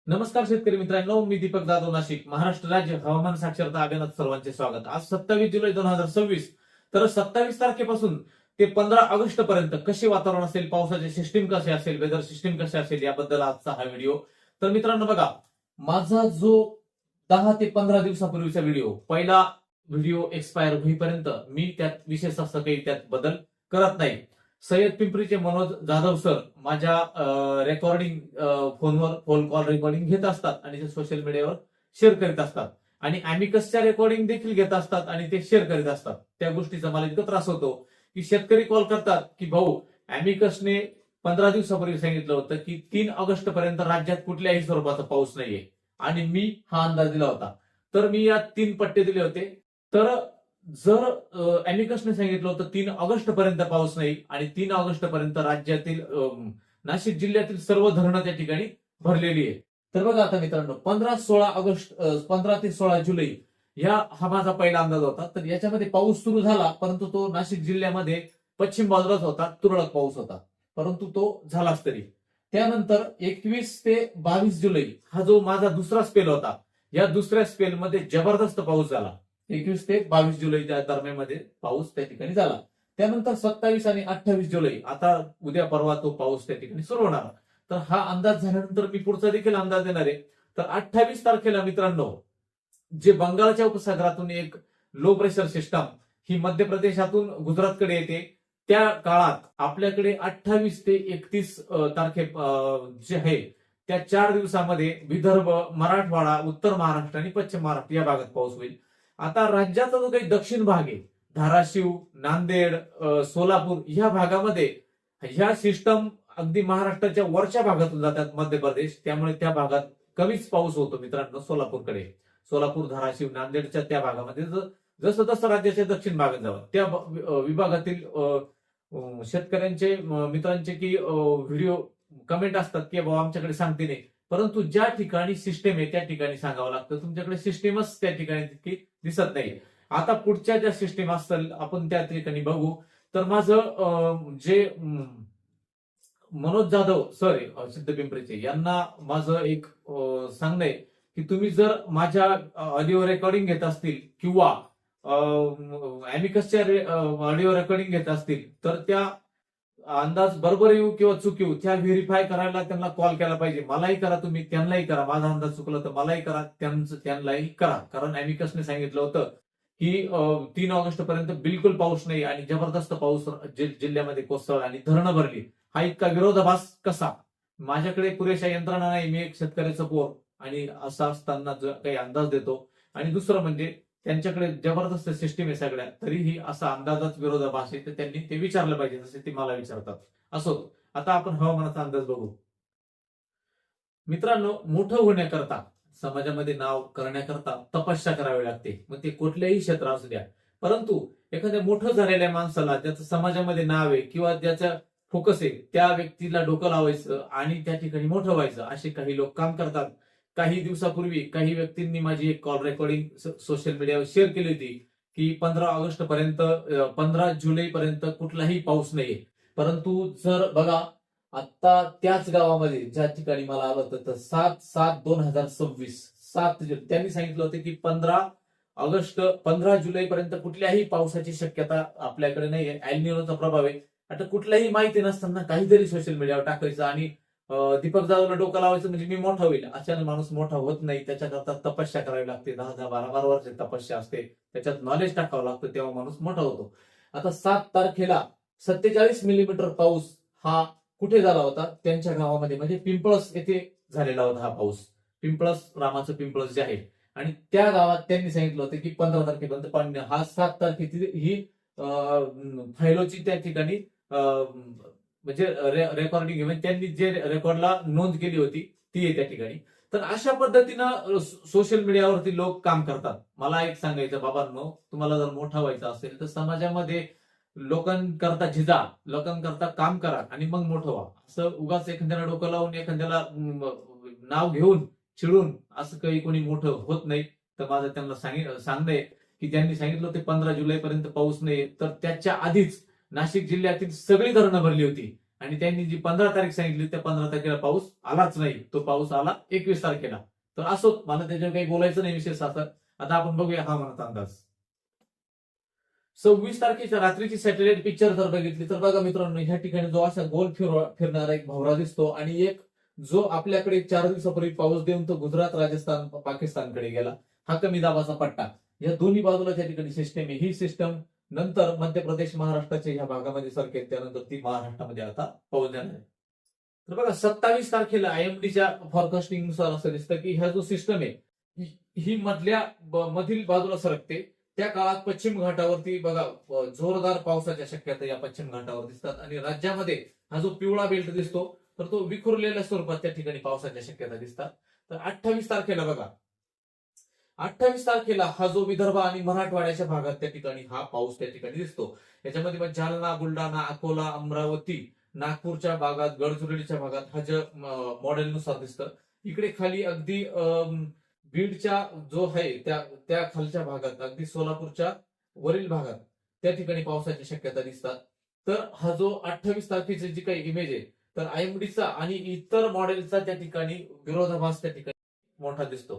नमस्कार शेतकरी मित्रांनो, मी दीपक जाधव, नाशिक. महाराष्ट्र राज्य हवामान साक्षरता अभियानात सर्वांचे स्वागत. आज 27 जुलै 2026. तर 27 तारखेपासून ते 15 ऑगस्ट पर्यंत कसे वातावरण असेल, पावसाचे सिस्टीम कसे असेल, वेदर सिस्टीम कसे असेल, याबद्दल आजचा हा व्हिडिओ. तर मित्रांनो बघा, माझा जो 10 ते 15 दिवसापूर्वीचा व्हिडिओ, पहिला व्हिडिओ एक्सपायर होईपर्यंत मी त्यात विशेष असं काही त्यात बदल करत नाही. सय्यद पिंपरीचे मनोज जाधव सर माझ्या रेकॉर्डिंग फोनवर फोन कॉल रेकॉर्डिंग घेत असतात आणि ते सोशल मीडियावर शेअर करीत असतात आणि अॅमिकसच्या रेकॉर्डिंग देखील घेत असतात आणि ते शेअर करीत असतात. त्या गोष्टीचा मला इतका त्रास होतो की शेतकरी कॉल करतात की भाऊ, अॅमिकसने 15 दिवसापूर्वी सांगितलं होतं की 3 ऑगस्ट पर्यंत राज्यात कुठल्याही स्वरूपाचा पाऊस नाहीये आणि मी हा अंदाज दिला होता. तर मी या 3 पट्टे दिले होते. तर जर अॅमिकसने सांगितलं होतं 3 ऑगस्ट पर्यंत पाऊस नाही आणि 3 ऑगस्ट पर्यंत राज्यातील नाशिक जिल्ह्यातील सर्व धरणं त्या ठिकाणी भरलेली आहे. तर बघा आता मित्रांनो, 15 ते 16 जुलै हा माझा पहिला अंदाज होता. तर याच्यामध्ये पाऊस सुरू झाला, परंतु तो नाशिक जिल्ह्यामध्ये पश्चिम बाजूलाच होता, तुरळक पाऊस होता, परंतु तो झालाच तरी. त्यानंतर 21 ते 22 जुलै हा जो माझा दुसरा स्पेल होता, या दुसऱ्या स्पेलमध्ये जबरदस्त पाऊस झाला. 21 ते 22 जुलै त्या दरम्यानमध्ये पाऊस त्या ठिकाणी झाला. त्यानंतर 27 आणि 28 जुलै, आता उद्या परवा तो पाऊस त्या ठिकाणी सुरू होणार. तर हा अंदाज झाल्यानंतर मी पुढचा देखील अंदाज देणार आहे. तर 28 तारखेला मित्रांनो, जे बंगालच्या उपसागरातून एक लो प्रेशर सिस्टम ही मध्य प्रदेशातून गुजरातकडे येते, त्या काळात आपल्याकडे 28 ते 31 तारखे जे आहे त्या 4 दिवसामध्ये विदर्भ, मराठवाडा, उत्तर महाराष्ट्र आणि पश्चिम महाराष्ट्र या भागात पाऊस होईल. आता राज्याचा जो काही दक्षिण भाग आहे, धाराशिव, नांदेड, सोलापूर या भागामध्ये ह्या सिस्टम अगदी महाराष्ट्राच्या वरच्या भागातून जातात, मध्य प्रदेश, त्यामुळे त्या भागात कमीच पाऊस होतो मित्रांनो. सोलापूर, धाराशिव, नांदेडच्या त्या भागामध्ये जसं जसं राज्याच्या दक्षिण भागात जावं त्या विभागातील शेतकऱ्यांचे मित्रांचे की व्हिडिओ कमेंट असतात की बाबा आमच्याकडे सांगते नाही, परंतु ज्या ठिकाणी सिस्टीम आहे त्या ठिकाणी सांगावं लागतं. तुमच्याकडे सिस्टीमच त्या ठिकाणी तितकी दिसत नाही. आता पुढच्या ज्या सिस्टीम असतील आपण त्या ठिकाणी बघू. तर माझं जे मनोज जाधव सर आहे सिद्धपिंपरीचे, यांना माझं एक सांगणं आहे की तुम्ही जर माझ्या ऑडिओ रेकॉर्डिंग घेत असतील किंवा अॅमिकसच्या ऑडिओ रेकॉर्डिंग घेत असतील, तर त्या अंदाज बरोबर येऊ किंवा चूक येऊ, त्या व्हेरीफाय करायला त्यांना कॉल केला पाहिजे. मलाही करा, तुम्ही त्यांनाही करा. माझा अंदाज चुकला तर मलाही करा, त्यांनाही करा. कारण अॅमिकसने सांगितलं होतं की 3 ऑगस्ट पर्यंत बिलकुल पाऊस नाही आणि जबरदस्त पाऊस जिल्ह्यामध्ये कोसळला आणि धरणं भरली. हा इतका विरोधाभास कसा? माझ्याकडे पुरेशा यंत्रणा नाही, मी एक शेतकऱ्याचा पोर आणि असं असताना काही अंदाज देतो. आणि दुसरं म्हणजे त्यांच्याकडे जबरदस्त सिस्टीम आहे सगळ्या, तरीही असा अंदाजाच विरोधाभास आहे, तर त्यांनी ते विचारलं पाहिजे जसे ते मला विचारतात. असो, आता आपण हवामानाचा अंदाज बघू. मित्रांनो, मोठं होण्याकरता, समाजामध्ये नाव करण्याकरता तपस्या करावी लागते, मग ते कुठल्याही क्षेत्र असू द्या. परंतु एखाद्या मोठं झालेल्या माणसाला, ज्याचं समाजामध्ये नाव आहे किंवा ज्याचं फोकस आहे, त्या व्यक्तीला डोकं लावायचं आणि त्या ठिकाणी मोठं व्हायचं, असे काही लोक काम करतात. काही दिवसापूर्वी काही व्यक्तींनी माझी एक कॉल रेकॉर्डिंग सोशल मीडियावर शेअर केली होती की 15 ऑगस्ट पर्यंत 15 जुलै पर्यंत कुठलाही पाऊस नाहीये. परंतु जर बघा, आता त्याच गावामध्ये ज्या ठिकाणी मला आलं होतं, तर 7/7/2026 त्यांनी सांगितलं होतं की 15 जुलै पर्यंत कुठल्याही पावसाची शक्यता आपल्याकडे नाहीये. एल निनोचा प्रभाव आहे. आता कुठल्याही माहिती नसताना काहीतरी सोशल मीडियावर टाकायचं आणि दीपक जाधवला डोकं लावायचं म्हणजे मी मोठा होईल. अचानक माणूस मोठा होत नाही, त्याच्याकरता तपस्या करावी लागते. 10-10, 12-12 वर्ष तपस्या असते, त्याच्यात नॉलेज टाकावं लागतं, तेव्हा माणूस मोठा होतो. आता 7 तारखेला 47 मिलीमीटर पाऊस हा कुठे झाला होता? त्यांच्या गावामध्ये, म्हणजे पिंपळस येथे झालेला होता हा पाऊस. रामाचं पिंपळस जे आहे, आणि त्या गावात त्यांनी सांगितलं होतं की 15 तारखेपर्यंत पाणी. हा 7 तारखेची ही फैलोची त्या ठिकाणी म्हणजे रेकॉर्डिंग, म्हणजे त्यांनी जे रेकॉर्डला नोंद केली होती ती आहे त्या ठिकाणी. तर अशा पद्धतीनं सोशल मीडियावरती लोक काम करतात. मला एक सांगायचं, बाबांनो, तुम्हाला जर मोठा व्हायचं असेल तर समाजामध्ये लोकांकरता झिजा, लोकांकरता काम करा आणि मग मोठं व्हा. असं उगाच एखाद्याला डोकं लावून, एखाद्याला नाव घेऊन चिडून असं काही कोणी मोठं होत नाही. तर माझं त्यांना सांगणं की त्यांनी सांगितलं होते 15 जुलै पर्यंत पाऊस नाही, तर त्याच्या आधीच नाशिक जिल्ह्यातील सगळी धरणं भरली होती आणि त्यांनी जी 15 तारीख सांगितली त्या 15 तारखेला पाऊस आलाच नाही, तो पाऊस आला 21 तारखेला. तर असो, मला त्याच्यावर काही बोलायचं नाही विशेष. आता आपण बघूया हवामानाचा अंदाज. 26 तारखेच्या रात्रीची सॅटेलाइट पिक्चर जर बघितली तर बघा मित्रांनो, ह्या ठिकाणी जो असा गोल फिरणारा एक भवरा दिसतो आणि एक जो आपल्याकडे 4 दिवसापूर्वी पाऊस देऊन तो गुजरात, राजस्थान, पाकिस्तानकडे गेला, हा कमी दाबाचा पट्टा. या दोन्ही बाजूला त्या ठिकाणी सिस्टम आहे. ही सिस्टम नंतर मध्य प्रदेश, महाराष्ट्राच्या ह्या भागामध्ये सरकेल, त्यानंतर ती महाराष्ट्रामध्ये आता पाऊस देणार आहे. तर बघा 27 तारखेला आयएमडीच्या फॉरकास्टिंग नुसार असं दिसतं की ह्या जो सिस्टम आहे ही मधील बाजूला सरकते. त्या काळात पश्चिम घाटावरती बघा जोरदार पावसाच्या शक्यता या पश्चिम घाटावर दिसतात आणि राज्यामध्ये हा जो पिवळा बेल्ट दिसतो तर तो विखुरलेल्या स्वरूपात त्या ठिकाणी पावसाच्या शक्यता दिसतात. तर 28 तारखेला बघा, 28 तारखेला हा जो विदर्भ आणि मराठवाड्याच्या भागात त्या ठिकाणी हा पाऊस त्या ठिकाणी दिसतो. याच्यामध्ये मग जालना, बुलढाणा, अकोला, अमरावती, नागपूरच्या भागात, गडचिरोलीच्या भागात हा जे मॉडेलनुसार दिसतं. इकडे खाली अगदी बीडच्या जो आहे त्या खालच्या भागात, अगदी सोलापूरच्या वरील भागात त्या ठिकाणी पावसाची शक्यता दिसतात. तर हा जो 28 तारखेची जी काही इमेज आहे तर आयएमडीचा आणि इतर मॉडेलचा त्या ठिकाणी विरोधाभास त्या ठिकाणी मोठा दिसतो.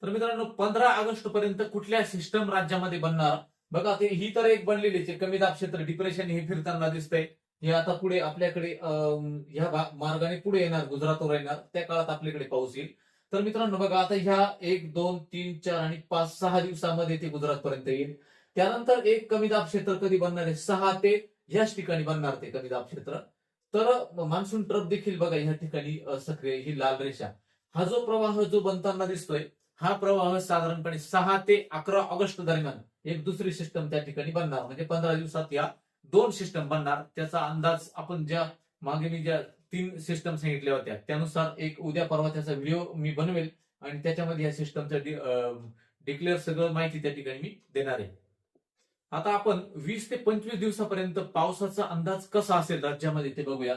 तर मित्रांनो 15 ऑगस्ट पर्यंत कुठल्या सिस्टम राज्यामध्ये बनणार बघा. ही तर एक बनलेली आहे, कमी दाब क्षेत्र डिप्रेशन हे फिरताना दिसतंय. हे आता पुढे आपल्याकडे ह्या मार्गाने पुढे येणार, गुजरातवर येणार, त्या काळात आपल्याकडे पाऊस येईल. तर मित्रांनो बघा, आता ह्या 1, 2, 3, 4 आणि 5, 6 दिवसामध्ये ते गुजरात पर्यंत येईल. त्यानंतर एक कमी दाब क्षेत्र कधी बनणार आहे, 6 ते ह्याच ठिकाणी बनणार ते कमी दाब क्षेत्र. तर मान्सून ट्रफ देखील बघा ह्या ठिकाणी सक्रिय, ही लाल रेषा, हा जो प्रवाह जो बनताना दिसतोय हा प्रवाह साधारणपणे 6 ते 11 ऑगस्ट दरम्यान एक दुसरी सिस्टम त्या ठिकाणी बनणार. म्हणजे 15 दिवसात या 2 सिस्टम बनणार. त्याचा अंदाज आपण मागे मी ज्या 3 सिस्टम सांगितल्या होत्या त्यानुसार एक उद्या परवा त्याचा व्हिडिओ मी बनवेल आणि त्याच्यामध्ये या सिस्टमचं डिक्लेअर सगळं माहिती त्या ठिकाणी मी देणार आहे. आता आपण 20 ते 25 दिवसापर्यंत पावसाचा अंदाज कसा असेल राज्यामध्ये ते बघूया.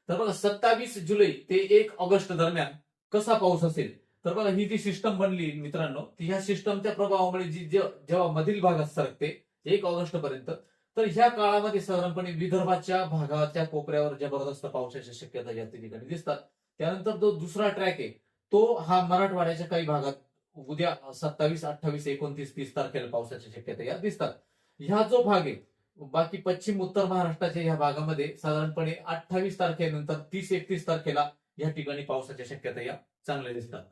तर बघा 27 जुलै ते 1 ऑगस्ट दरम्यान कसा पाऊस असेल. तर बघा ही जी सिस्टम बनली मित्रांनो, ती ह्या सिस्टमच्या प्रभावामुळे जेव्हा मधील भागात सरकते 1 ऑगस्ट पर्यंत, तर ह्या काळामध्ये साधारणपणे विदर्भाच्या भागाच्या कोपऱ्यावर जबरदस्त पावसाच्या शक्यता या ठिकाणी दिसतात. त्यानंतर जो दुसरा ट्रॅक आहे तो हा मराठवाड्याच्या काही भागात उद्या 27, 28, 29, 30 तारखेला पावसाच्या शक्यता या दिसतात. ह्या जो भाग आहे बाकी पश्चिम उत्तर महाराष्ट्राच्या ह्या भागामध्ये साधारणपणे 28 तारखेनंतर 30, 31 तारखेला या ठिकाणी पावसाच्या शक्यता या चांगल्या दिसतात.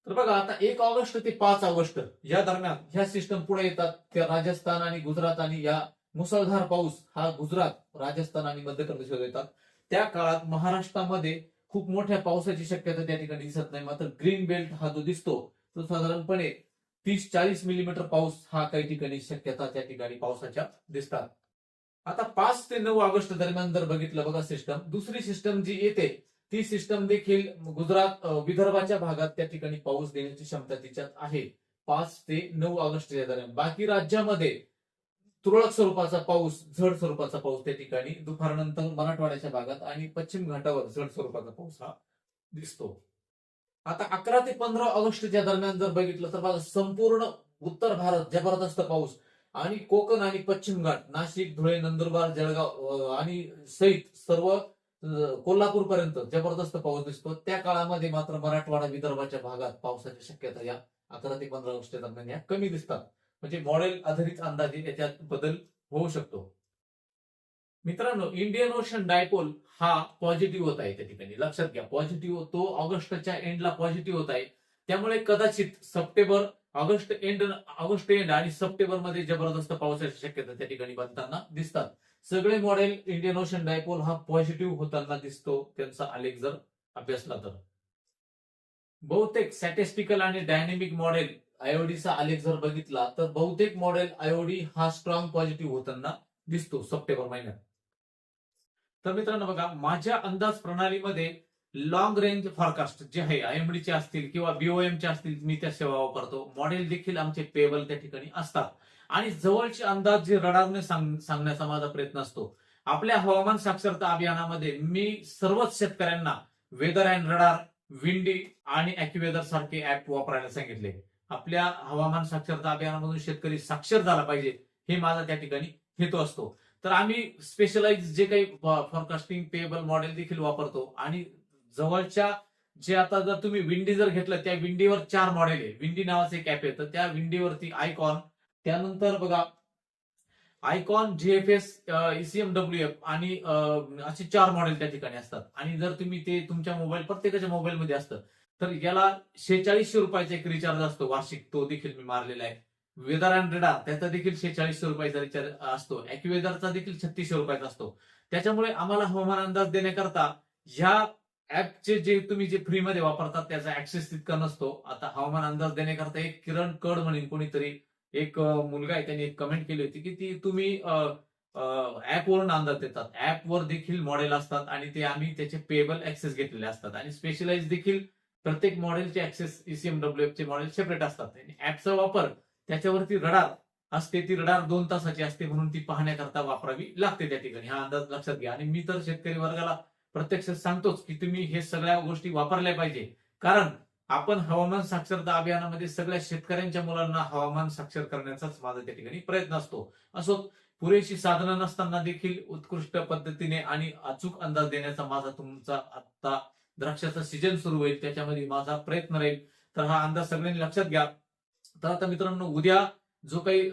तर बघा आता 1 ऑगस्ट ते 5 ऑगस्ट या दरम्यान ह्या सिस्टम पुढे येतात. त्या राजस्थान आणि गुजरात आणि या मुसळधार पाऊस हा गुजरात, राजस्थान आणि मध्य प्रदेशमध्ये येतात. त्या काळात महाराष्ट्रामध्ये खूप मोठ्या पावसाची शक्यता त्या ठिकाणी दिसत नाही. मात्र ग्रीन बेल्ट हा जो दिसतो तो साधारणपणे 30-40 मिलीमीटर पाऊस हा काही ठिकाणी शक्यता त्या ठिकाणी पावसाच्या दिसतात. आता 5 ते 9 ऑगस्ट दरम्यान जर बघितलं बघा सिस्टम, दुसरी सिस्टम जी येते ती सिस्टम देखील गुजरात, विदर्भाच्या भागात त्या ठिकाणी पाऊस देण्याची क्षमता तिच्यात आहे 5 ते 9 ऑगस्टच्या दरम्यान. बाकी राज्यामध्ये तुरळक स्वरूपाचा पाऊस, झड स्वरूपाचा पाऊस त्या ठिकाणी दुपारनंतर मराठवाड्याच्या भागात आणि पश्चिम घाटावर झड स्वरूपाचा पाऊस हा दिसतो. आता 11 ते 15 ऑगस्टच्या दरम्यान जर बघितलं तर बघा संपूर्ण उत्तर भारत जबरदस्त पाऊस आणि कोकण आणि पश्चिम घाट, नाशिक, धुळे, नंदुरबार, जळगाव आणि सहित सर्व कोल्हापूर पर्यंत जबरदस्त पाऊस दिसतो. त्या काळामध्ये मात्र मराठवाडा, विदर्भाच्या भागात पावसाची शक्यता या 11 ते 15 ऑगस्ट दरम्यान या कमी दिसतात. म्हणजे मॉडेल आधारित अंदाजे याच्यात बदल होऊ शकतो. मित्रांनो इंडियन ओशन डायपोल हा पॉझिटिव्ह होत आहे त्या ठिकाणी, लक्षात घ्या पॉझिटिव्ह, तो ऑगस्टच्या एंडला पॉझिटिव्ह होत आहे. त्यामुळे कदाचित ऑगस्ट एंड आणि सप्टेंबर मध्ये जबरदस्त पावसाची शक्यता त्या ठिकाणी बनताना दिसतात. सगळे मॉडेल इंडियन ओशन डायपोल हा पॉझिटिव्ह होताना दिसतो त्यांचा आलेख जर अभ्यासला तर. बहुतेक स्टॅटिस्टिकल आणि डायनेमिक मॉडेल आयओडीचा आलेख जर बघितला तर बहुतेक मॉडेल आयओडी हा स्ट्रॉंग पॉझिटिव्ह होताना दिसतो सप्टेंबर महिन्यात. तर मित्रांनो बघा माझ्या अंदाज प्रणालीमध्ये लॉंग रेंज फॉरकास्ट जे आहे आयएमडीचे असतील किंवा बीओएमचे असतील मी त्या सेवा वापरतो. मॉडेल देखील आमचे पेबल त्या ठिकाणी असतात आणि जवळचे अंदाज जे रडारने सांगण्याचा माझा प्रयत्न असतो. आपल्या हवामान साक्षरता अभियानामध्ये मी सर्वच शेतकऱ्यांना वेदर अँड रडार, विंडी आणि ॲक्युवेदर सारखे ऍप वापरायला सांगितले. आपल्या हवामान साक्षरता अभियानामधून शेतकरी साक्षर झाला पाहिजे हे माझा त्या ठिकाणी हेतू असतो. तर आम्ही स्पेशलाइज जे काही फॉरकास्टिंग पेएबल मॉडेल देखील वापरतो. आणि जवळच्या जे आता जर तुम्ही विंडी जर घेतलं, त्या विंडीवर 4 मॉडेल आहे. विंडी नावाचं एक ऍप आहे, तर त्या विंडीवरती आयकॉन, त्यानंतर बघा आयकॉन, जीएफएस, ईसीएमडब्ल्यूएफ आणि असे 4 मॉडेल त्या ठिकाणी असतात. आणि जर तुम्ही ते तुमच्या प्रत्येकाच्या मोबाईलमध्ये असतं, तर याला ₹4600 एक रिचार्ज असतो वार्षिक, तो देखील मी मारलेला आहे. वेदर अँड रेडार त्याचा देखील ₹4600 रिचार्ज असतो. अॅक्युवेदरचा देखील ₹3600 असतो. त्याच्यामुळे आम्हाला हवामान अंदाज देण्याकरता ह्या ऍपचे जे तुम्ही जे फ्रीमध्ये वापरतात त्याचा ऍक्सेस तितका नसतो. आता हवामान अंदाज देण्याकरता एक किरण कड म्हणून कोणीतरी एक मुलगा आहे, त्यांनी एक कमेंट केली होती की ती तुम्ही ऍपवरून अंदाज देतात. ऍपवर देखील मॉडेल असतात आणि ते आम्ही त्याचे पेएबल ऍक्सेस घेतलेले असतात. आणि स्पेशलाइज देखील प्रत्येक मॉडेलचे ऍक्सेस ईसीएमडब्ल्यूएफ चे मॉडेल सेपरेट असतात. आणि ऍपचा वापर त्याच्यावरती रडार असते, ती रडार 2 तासाची असते, म्हणून ती पाहण्याकरता वापरावी लागते त्या ठिकाणी. हा अंदाज लक्षात घ्या. आणि मी तर शेतकरी वर्गाला प्रत्यक्षात सांगतोच की तुम्ही हे सगळ्या गोष्टी वापरल्या पाहिजे. कारण आपण हवामान साक्षरता अभियानामध्ये सगळ्या शेतकऱ्यांच्या मुलांना हवामान साक्षर करण्याचाच माझा त्या ठिकाणी प्रयत्न असतो. असो, पुरेशी साधनं नसताना देखील उत्कृष्ट पद्धतीने आणि अचूक अंदाज देण्याचा माझा तुमचा आता द्राक्षाचा सीजन सुरू होईल, त्याच्यामध्ये माझा प्रयत्न राहील. तर हा अंदाज सगळ्यांनी लक्षात घ्या. तर आता मित्रांनो, उद्या जो काही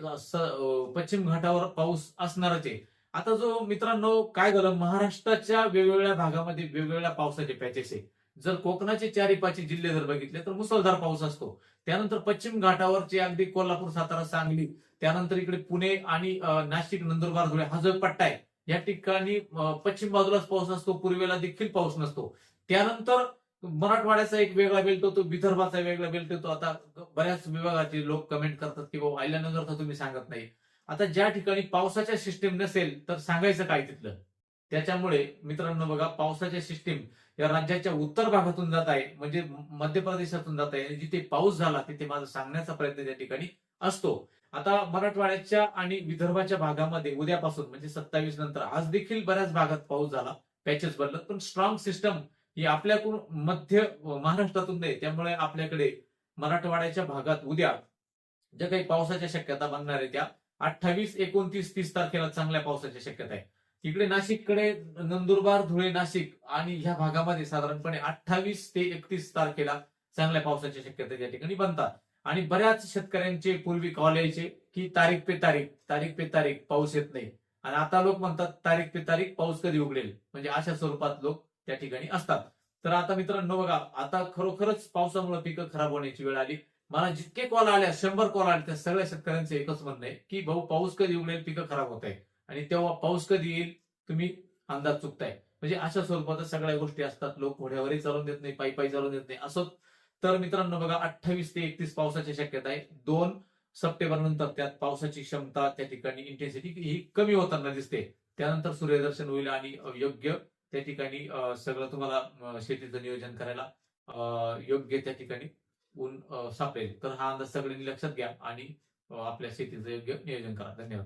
पश्चिम घाटावर पाऊस असणारच आहे. आता जो मित्रांनो काय झालं, महाराष्ट्राच्या वेगवेगळ्या भागामध्ये वेगवेगळ्या पावसाचे पॅचेस आहे. जर कोकणाचे 4-5 जिल्हे जर बघितले तर मुसळधार पाऊस असतो. त्यानंतर पश्चिम घाटावरचे अगदी कोल्हापूर, सातारा, सांगली, त्यानंतर इकडे पुणे आणि नाशिक, नंदुरबार, धुळे हा जो पट्टा आहे, या ठिकाणी पश्चिम बाजूलाच पाऊस असतो, पूर्वेला देखील पाऊस नसतो. त्यानंतर मराठवाड्याचा एक वेगळा बेल्ट होतो, विदर्भाचा वेगळा बेल्ट होतो. आता बऱ्याच विभागाचे लोक कमेंट करतात की बाबा अहिल्यानगरचा तुम्ही सांगत नाही. आता ज्या ठिकाणी पावसाच्या सिस्टीम नसेल तर सांगायचं काय तिथलं. त्याच्यामुळे मित्रांनो बघा, पावसाच्या सिस्टीम या राज्याच्या उत्तर भागातून जात आहे, म्हणजे मध्य प्रदेशातून जात आहे. जिथे पाऊस झाला तिथे माझा सांगण्याचा प्रयत्न त्या ठिकाणी असतो. आता मराठवाड्याच्या आणि विदर्भाच्या भागामध्ये उद्यापासून म्हणजे 27 नंतर आज देखील बऱ्याच भागात पाऊस झाला, पॅचेस बदलत, पण स्ट्रॉंग सिस्टम ही आपल्याकडून मध्य महाराष्ट्रातून नाही. त्यामुळे आपल्याकडे मराठवाड्याच्या भागात उद्या ज्या काही पावसाच्या शक्यता बनणार आहे त्या 28, 29, 30 तारखेला चांगल्या पावसाची शक्यता आहे. इकडे नाशिककडे नंदुरबार, धुळे, नाशिक आणि ह्या भागामध्ये साधारणपणे 28 ते 31 तारखेला चांगल्या पावसाच्या शक्यता त्या ठिकाणी बनतात. आणि बऱ्याच शेतकऱ्यांचे पूर्वी कॉल यायचे की तारीख पे तारीख, तारीख पे तारीख पाऊस येत नाही. आणि आता लोक म्हणतात तारीख पे तारीख पाऊस कधी उघडेल, म्हणजे अशा स्वरूपात लोक त्या ठिकाणी असतात. तर आता मित्रांनो बघा, आता खरोखरच पावसामुळे पिकं खराब होण्याची वेळ आली. मला जितके कॉल आले, 100 कॉल आले, त्या सगळ्या शेतकऱ्यांचं एकच म्हणणं आहे की भाऊ पाऊस कधी उघडेल, पिकं खराब होत आहे. आणि तेव्हा पाऊस कधी येईल तुम्ही अंदाज चुकताय. म्हणजे अशा स्वरूपात सगळ्या गोष्टी असतात. लोक घोड्यावरही चालून देत नाही, पायी पायी चालून देत नाही असं. तर मित्रांनो बघा, 28 ते 31 पावसाची शक्यता आहे. 2 सप्टेंबर नंतर त्यात पावसाची क्षमता, त्या ठिकाणी इंटेन्सिटी ही कमी होताना दिसते. त्यानंतर सूर्यदर्शन होईल आणि योग्य त्या ठिकाणी सगळं तुम्हाला शेतीचं नियोजन करायला योग्य त्या ठिकाणी ऊन सापडेल. तर हा अंदाज सगळ्यांनी लक्षात घ्या आणि आपल्या शेतीचं योग्य नियोजन करा. धन्यवाद.